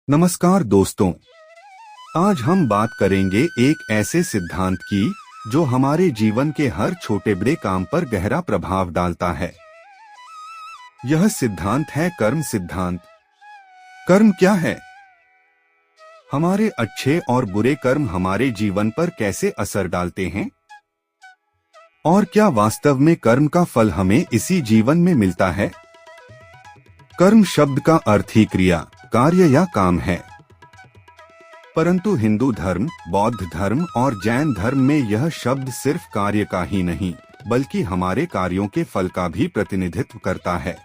नमस्कार दोस्तों, आज हम बात करेंगे एक ऐसे सिद्धांत की जो हमारे जीवन के हर छोटे बड़े काम पर गहरा प्रभाव डालता है। यह सिद्धांत है कर्म सिद्धांत। कर्म क्या है? हमारे अच्छे और बुरे कर्म हमारे जीवन पर कैसे असर डालते हैं? और क्या वास्तव में कर्म का फल हमें इसी जीवन में मिलता है? कर्म शब्द का अर्थ ही क्रिया, कार्य या काम है। परंतु हिंदू धर्म, बौद्ध धर्म और जैन धर्म में यह शब्द सिर्फ कार्य का ही नहीं, बल्कि हमारे कार्यों के फल का भी प्रतिनिधित्व करता है।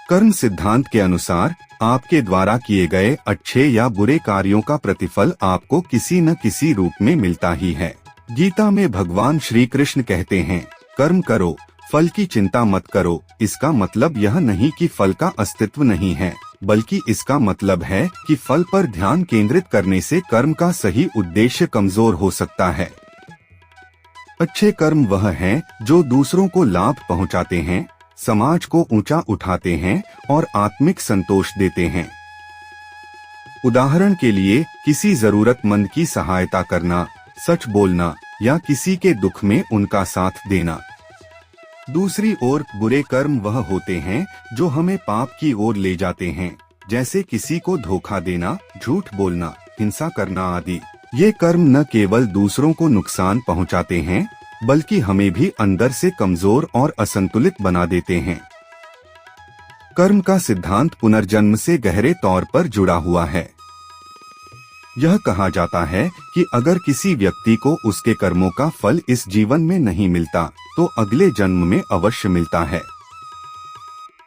कर्म सिद्धांत के अनुसार आपके द्वारा किए गए अच्छे या बुरे कार्यों का प्रतिफल आपको किसी न किसी रूप में मिलता ही है। गीता में भगवान श्री कृष्ण कहते हैं, कर्म करो, फल की चिंता मत करो। इसका मतलब यह नहीं कि फल का अस्तित्व नहीं है, बल्कि इसका मतलब है कि फल पर ध्यान केंद्रित करने से कर्म का सही उद्देश्य कमजोर हो सकता है। अच्छे कर्म वह हैं जो दूसरों को लाभ पहुंचाते हैं, समाज को ऊंचा उठाते हैं और आत्मिक संतोष देते हैं। उदाहरण के लिए किसी जरूरतमंद की सहायता करना, सच बोलना या किसी के दुख में उनका साथ देना। दूसरी ओर बुरे कर्म वह होते हैं जो हमें पाप की ओर ले जाते हैं, जैसे किसी को धोखा देना, झूठ बोलना, हिंसा करना आदि। ये कर्म न केवल दूसरों को नुकसान पहुंचाते हैं, बल्कि हमें भी अंदर से कमजोर और असंतुलित बना देते हैं। कर्म का सिद्धांत पुनर्जन्म से गहरे तौर पर जुड़ा हुआ है। यह कहा जाता है कि अगर किसी व्यक्ति को उसके कर्मों का फल इस जीवन में नहीं मिलता, तो अगले जन्म में अवश्य मिलता है।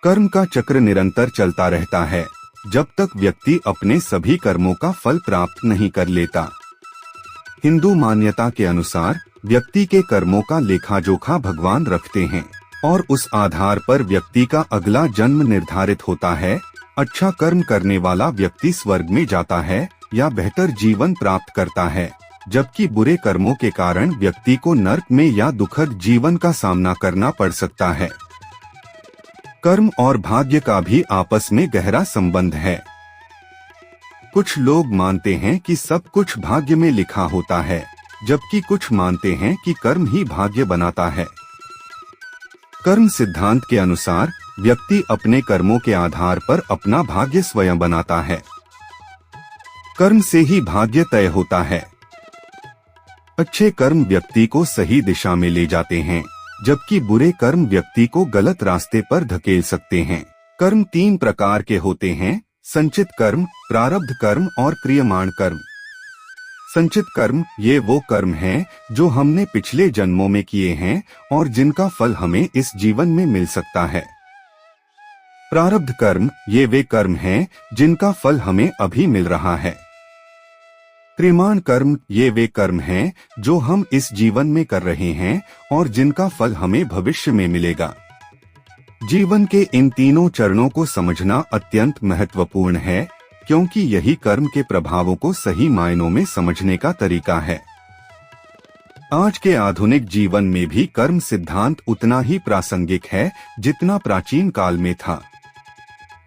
कर्म का चक्र निरंतर चलता रहता है, जब तक व्यक्ति अपने सभी कर्मों का फल प्राप्त नहीं कर लेता। हिंदू मान्यता के अनुसार व्यक्ति के कर्मों का लेखा जोखा भगवान रखते हैं और उस आधार पर व्यक्ति का अगला जन्म निर्धारित होता है। अच्छा कर्म करने वाला व्यक्ति स्वर्ग में जाता है या बेहतर जीवन प्राप्त करता है, जबकि बुरे कर्मों के कारण व्यक्ति को नरक में या दुखद जीवन का सामना करना पड़ सकता है। कर्म और भाग्य का भी आपस में गहरा संबंध है। कुछ लोग मानते हैं कि सब कुछ भाग्य में लिखा होता है, जबकि कुछ मानते हैं कि कर्म ही भाग्य बनाता है। कर्म सिद्धांत के अनुसार व्यक्ति अपने कर्मों के आधार पर अपना भाग्य स्वयं बनाता है। कर्म से ही भाग्य तय होता है। अच्छे कर्म व्यक्ति को सही दिशा में ले जाते हैं, जबकि बुरे कर्म व्यक्ति को गलत रास्ते पर धकेल सकते हैं। कर्म 3 प्रकार के होते हैं: संचित कर्म, प्रारब्ध कर्म और क्रियमाण कर्म। संचित कर्म ये वो कर्म हैं जो हमने पिछले जन्मों में किए हैं और जिनका फल हमें इस जीवन में मिल सकता है। प्रारब्ध कर्म ये वे कर्म हैं जिनका फल हमें अभी मिल रहा है। क्रियमाण कर्म ये वे कर्म हैं जो हम इस जीवन में कर रहे हैं और जिनका फल हमें भविष्य में मिलेगा। जीवन के इन तीनों चरणों को समझना अत्यंत महत्वपूर्ण है, क्योंकि यही कर्म के प्रभावों को सही मायनों में समझने का तरीका है। आज के आधुनिक जीवन में भी कर्म सिद्धांत उतना ही प्रासंगिक है जितना प्राचीन काल में था।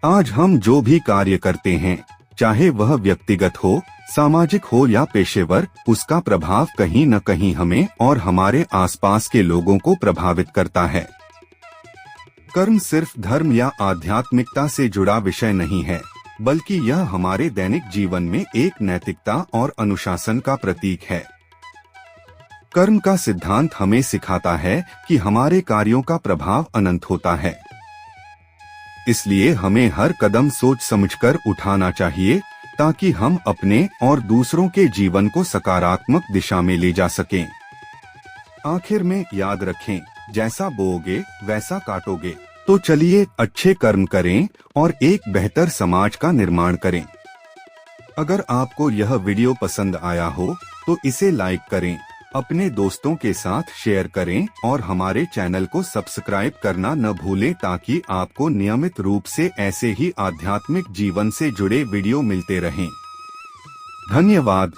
आज हम जो भी कार्य करते हैं, चाहे वह व्यक्तिगत हो, सामाजिक हो या पेशेवर, उसका प्रभाव कहीं न कहीं हमें और हमारे आसपास के लोगों को प्रभावित करता है। कर्म सिर्फ धर्म या आध्यात्मिकता से जुड़ा विषय नहीं है, बल्कि यह हमारे दैनिक जीवन में एक नैतिकता और अनुशासन का प्रतीक है। कर्म का सिद्धांत हमें सिखाता है कि हमारे कार्यों का प्रभाव अनंत होता है। इसलिए हमें हर कदम सोच समझकर उठाना चाहिए, ताकि हम अपने और दूसरों के जीवन को सकारात्मक दिशा में ले जा सकें। आखिर में याद रखें, जैसा बोओगे वैसा काटोगे। तो चलिए अच्छे कर्म करें और एक बेहतर समाज का निर्माण करें। अगर आपको यह वीडियो पसंद आया हो तो इसे लाइक करें, अपने दोस्तों के साथ शेयर करें और हमारे चैनल को सब्सक्राइब करना न भूलें, ताकि आपको नियमित रूप से ऐसे ही आध्यात्मिक जीवन से जुड़े वीडियो मिलते रहें। धन्यवाद।